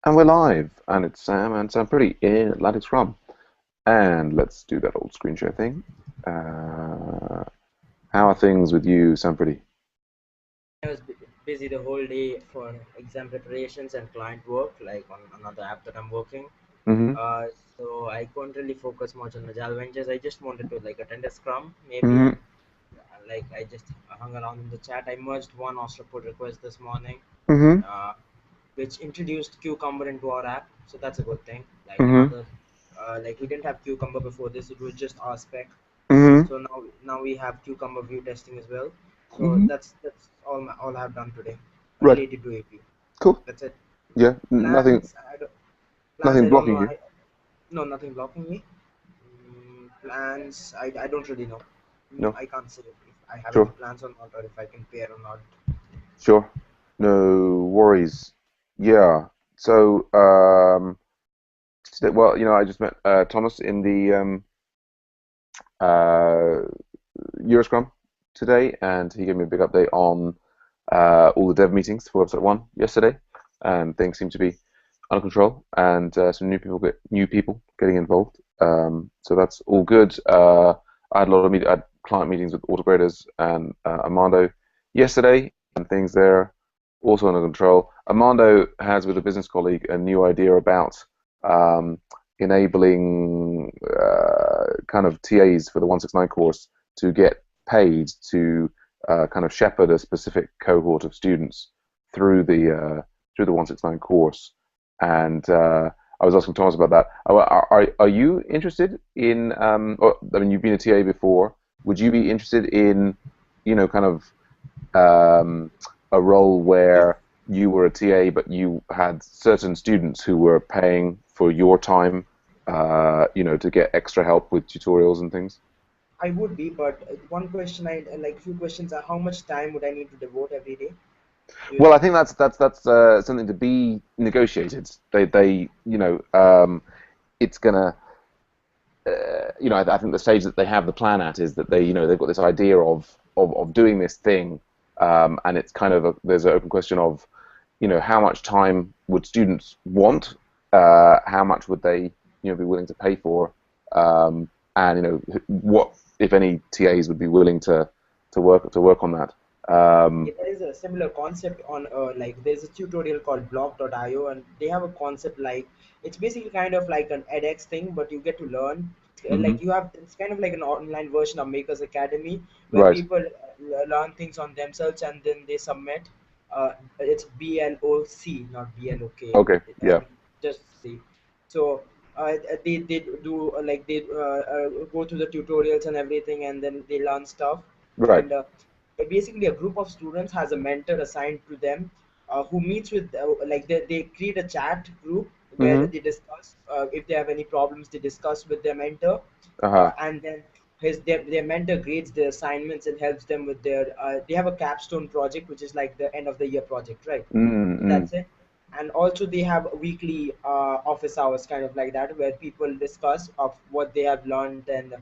And we're live, and it's Sam and Sam Pretty in Atlantic Scrum. And let's do that old screen share thing. How are things with you, Sam Pretty? I was busy the whole day for exam preparations and client work, like on another app that I'm working. Mm-hmm. Uh, so I couldn't really focus much on Agile Ventures. I just wanted to like attend a Scrum maybe, Mm-hmm. and like I just hung around in the chat. I merged one Ostropod request this morning, Mm-hmm. uh, which introduced Cucumber into our app. So that's a good thing. Like Mm-hmm. another, like we didn't have Cucumber before this. It was just our spec. Mm-hmm. So now we have Cucumber view testing as well. So Mm-hmm. that's all I've done today Right. related to AP. Cool. That's it. Yeah. Nothing. Plans, I don't, plans, Nothing I don't blocking know. you. No, nothing blocking me. Plans, I don't really know. No. I can't say if I have any Sure. plans or not, or if I can pair or not. Sure. No worries. Yeah. So, well, I just met Thomas in the uh, Euroscrum today, and he gave me a big update on all the dev meetings for Website One yesterday, and things seem to be under control, and some new people getting involved. So that's all good. I had a lot of I had client meetings with Autograders and Armando yesterday, and things there also under control. Armando has, with a business colleague, a new idea about um, enabling kind of TAs for the 169 course to get paid to kind of shepherd a specific cohort of students through the 169 course. And I was asking Thomas about that. Are you interested in? I mean, you've been a TA before. Would you be interested in, kind of a role where you were a TA, but you had certain students who were paying for your time, to get extra help with tutorials and things? I would be, but one question I like, few questions are how much time would I need to devote every day? Do you Well, I think? think that's something to be negotiated. It's gonna, I think the stage that they have the plan at is that they've got this idea of doing this thing, and it's kind of there's an open question of, how much time would students want, how much would they, be willing to pay for, and what, if any, TAs would be willing to work on that. Yeah, there is a similar concept on like there's a tutorial called blog.io, and they have a concept like it's basically kind of like an edX thing, but you get to learn. Hmm. Like you have, it's kind of like an online version of Makers Academy where Right. people learn things on themselves and then they submit. It's BLOC, not BLOK. Okay. Yeah. Just see. So they do like they go through the tutorials and everything, and then they learn stuff. Right. And basically a group of students has a mentor assigned to them, who meets with like they create a chat group where Hmm. they discuss, if they have any problems they discuss with their mentor, Uh-huh. and then their mentor grades their assignments and helps them with their they have a capstone project which is like the end of the year project, right? So Mm-hmm. that's it. And also they have weekly office hours kind of like that where people discuss of what they have learned, and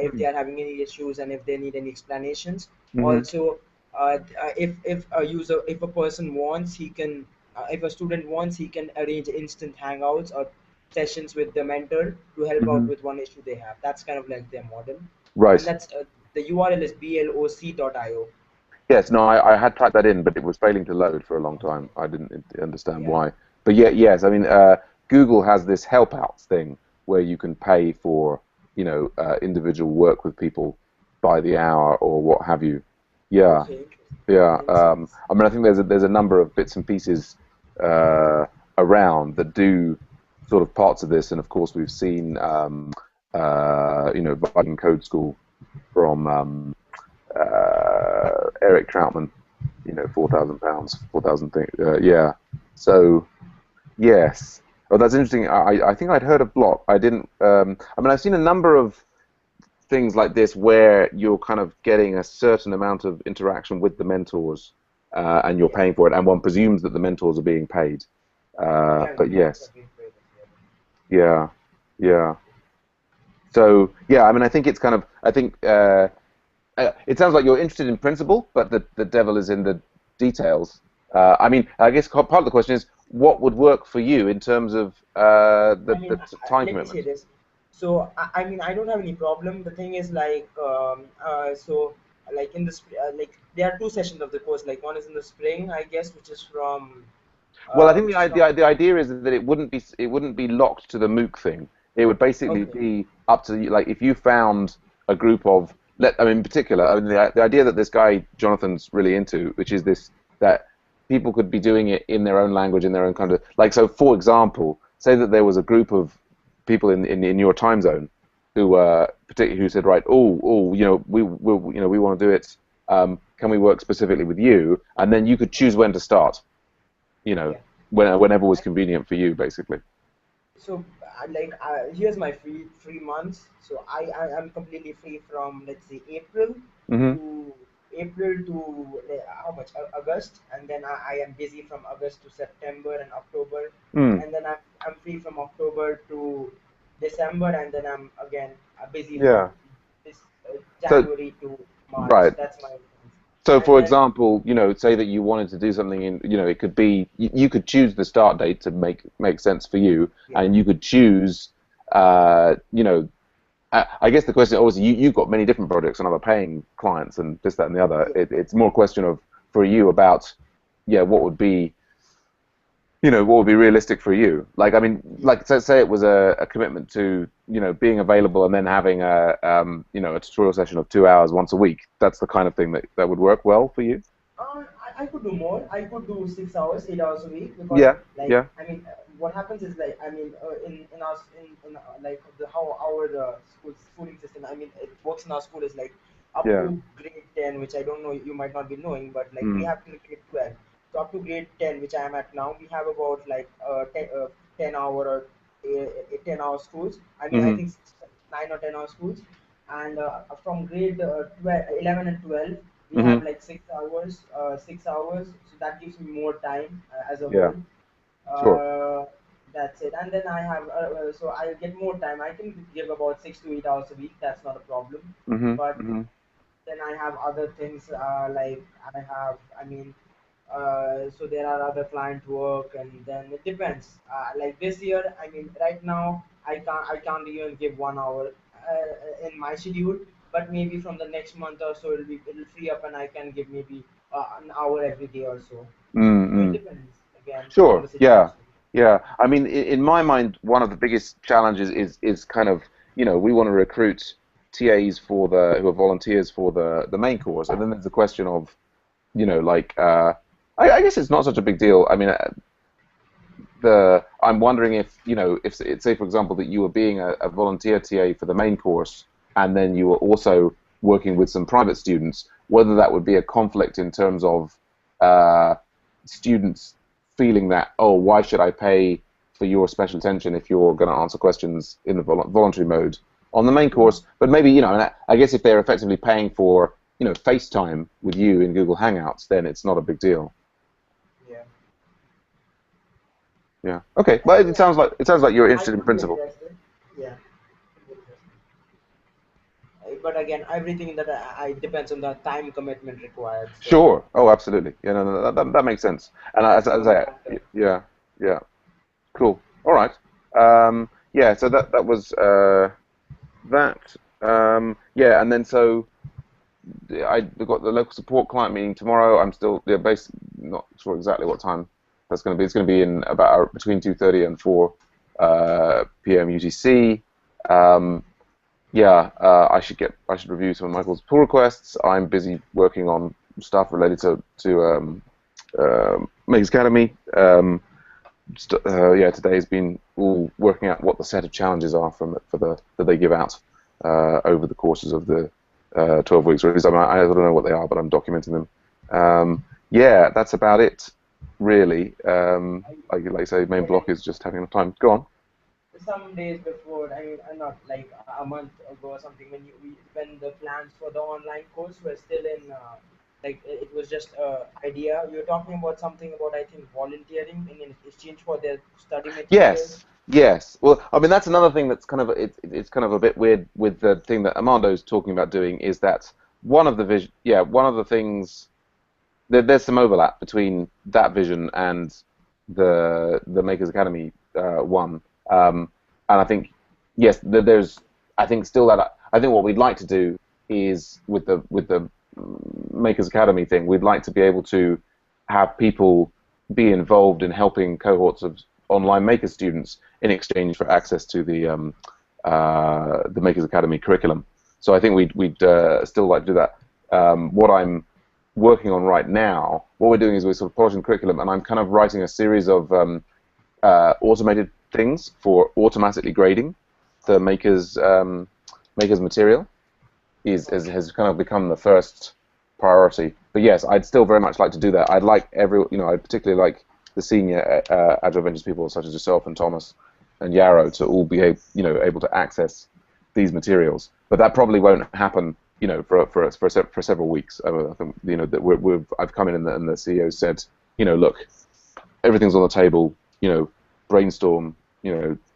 if they are having any issues and if they need any explanations. Hmm. Also, if a user, if a person wants, he can, if a student wants, he can arrange instant hangouts or sessions with the mentor to help out Hmm. with one issue they have. That's kind of like their model. And Right. that's the URL is bloc.io. Yes. No, I had typed that in, but it was failing to load for a long time. I didn't understand Yeah. why. But yeah, yes. I mean, Google has this help outs thing where you can pay for, individual work with people by the hour or what have you. Yeah. Okay. Yeah. Makes sense. I mean, I think there's a number of bits and pieces uh, around that do sort of parts of this, and of course we've seen, Viking Code School from Eric Troutman, £4,000, 4,000 thing. Yeah. So yes. Oh, that's interesting. I think I'd heard of Block. I didn't. I mean, I've seen a number of things like this where you're kind of getting a certain amount of interaction with the mentors, and you're Yeah. paying for it, and one presumes that the mentors are being paid. Yeah, But mentors are yes, being paid as well. yeah, yeah. So yeah, I mean, I think it's kind of, I think it sounds like you're interested in principle, but the devil is in the details. I mean, I guess part of the question is, what would work for you in terms of I mean, time let me say commitment? this. So I mean, I don't have any problem. The thing is like, like in the like there are two sessions of the course. Like one is in the spring, I guess, Well, I think which is from. the idea is that it wouldn't be locked to the MOOC thing. It would basically Okay. be up to you. Like if you found a group of I mean, in particular, I mean, the idea that this guy Jonathan's really into, which is this that people could be doing it in their own language, in their own kind of like. So, for example, say that there was a group of people in your time zone who particularly who said, right, you know, we want to do it. Can we work specifically with you? And then you could choose when to start, you know, Yeah. whenever was convenient for you, basically. So here's my free months. So I'm completely free from, let's say, Hmm. to April to how much, August, and then I am busy from August to September and October, Mm. and then I'm free from October to December, and then I'm again busy from Yeah. this So, January to March. right. That's my So, and for then example, you know, say that you wanted to do something in, you know, it could be you could choose the start date to make sense for you, yeah. and you could choose, you know, I guess the question, obviously, you've got many different projects and other paying clients and this, that, and the other. Yeah. It's more a question of for you about, yeah, what would be, you know, what would be realistic for you? Like, I mean, Yeah. like, say it was a commitment to, you know, being available and then having you know, a tutorial session of 2 hours once a week. That's the kind of thing that would work well for you. I could do more. I could do 6 hours, 8 hours a week because, Yeah, like, yeah, I mean, what happens is like, I mean, in our in like the how our schooling system. I mean, it works in our school is like up yeah. to grade 10, which I don't know, you might not be knowing, but like we Mm, have till grade 12. So up to grade 10, which I am at now, we have about like 10 hour or 10 hour schools. I mean, I mm-hmm, think 9 or 10 hour schools, and from grade 12, 11 and 12 we mm-hmm. have like 6 hours, so that gives me more time as a Yeah, whole. sure. uh, that's it, and then I have so I get more time. I can give about 6 to 8 hours a week, that's not a problem. Mm-hmm, But mm-hmm. then I have other things, like I have, I mean, so there are other client work, and then it depends. Like this year, I mean, right now I can't even give 1 hour in my schedule, but maybe from the next month or so it'll free up, and I can give maybe an hour every day or so. So it Mm-hmm. depends again on Sure. the Yeah. situation. Yeah. I mean, in my mind, one of the biggest challenges is kind of, you know, we want to recruit TAs for the who are volunteers for the main course, and then there's the question of, you know, like, I guess it's not such a big deal. I mean, I'm wondering if, you know, if say for example that you were being a volunteer TA for the main course, and then you were also working with some private students, whether that would be a conflict in terms of uh, students feeling that, oh, why should I pay for your special attention if you're going to answer questions in the voluntary mode on the main True. course? But maybe, you know, and I guess if they're effectively paying for, you know, FaceTime with you in Google Hangouts, then it's not a big deal. Yeah. Yeah. Okay. And But yeah, it sounds like you're I interested in could be principle. interested. Yeah. But again, everything that I depends on the time commitment required. So Sure. Oh, absolutely. Yeah, no, that makes sense. And that's the as only I, factor. yeah, yeah, cool. All right. Yeah. So that was that. Yeah, and then so I got the local support client meeting tomorrow. I'm still based not sure exactly what time that's going to be. It's going to be in about between 2:30 and 4 p.m. UTC. Um, yeah, I should review some of Michael's pull requests. I'm busy working on stuff related to Meg's Academy. Yeah, today has been all working out what the set of challenges are for the that they give out over the courses of the 12 weeks. Or at least I don't know what they are, but I'm documenting them. Yeah, that's about it, really. I, Like I say, main yeah, block is just having enough time. Go on. some days before, I mean, not like a month ago or something, when the plans for the online course were still in, like it was just idea. You were talking about something about, I think, volunteering in exchange for their study materials. Yes, yes. Well, I mean that's another thing that's kind of it's kind of a bit weird with the thing that Armando's talking about doing is that one of the vision, yeah, one of the things there's some overlap between that vision and the Makers Academy one, and I think yes, there's I think still that I think what we'd like to do is with the Makers Academy thing, we'd like to be able to have people be involved in helping cohorts of online Maker students in exchange for access to the Makers Academy curriculum. So I think we'd still like to do that. What I'm working on right now, what we're doing is we're sort of polishing the curriculum, and I'm kind of writing a series of automated things for automatically grading the Makers material. Has kind of become the first priority. But yes, I'd still very much like to do that. I'd like I'd particularly like the senior Agile Ventures people such as yourself and Thomas and Yarrow to all be able to access these materials. But that probably won't happen, for several weeks. I think that I've come in and the CEO said, look, everything's on the table. Brainstorm.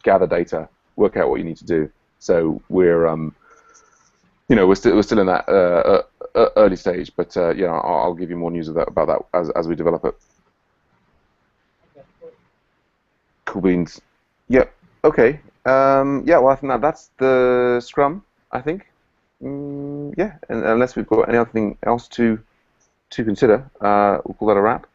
Gather data, work out what you need to do. So we're still in that early stage, but I'll give you more news about that as we develop it. Okay, cool. Cool beans. Yep. Okay. Yeah. Well, I think that's the Scrum. I think. Yeah. And unless we've got anything else to consider, we'll call that a wrap.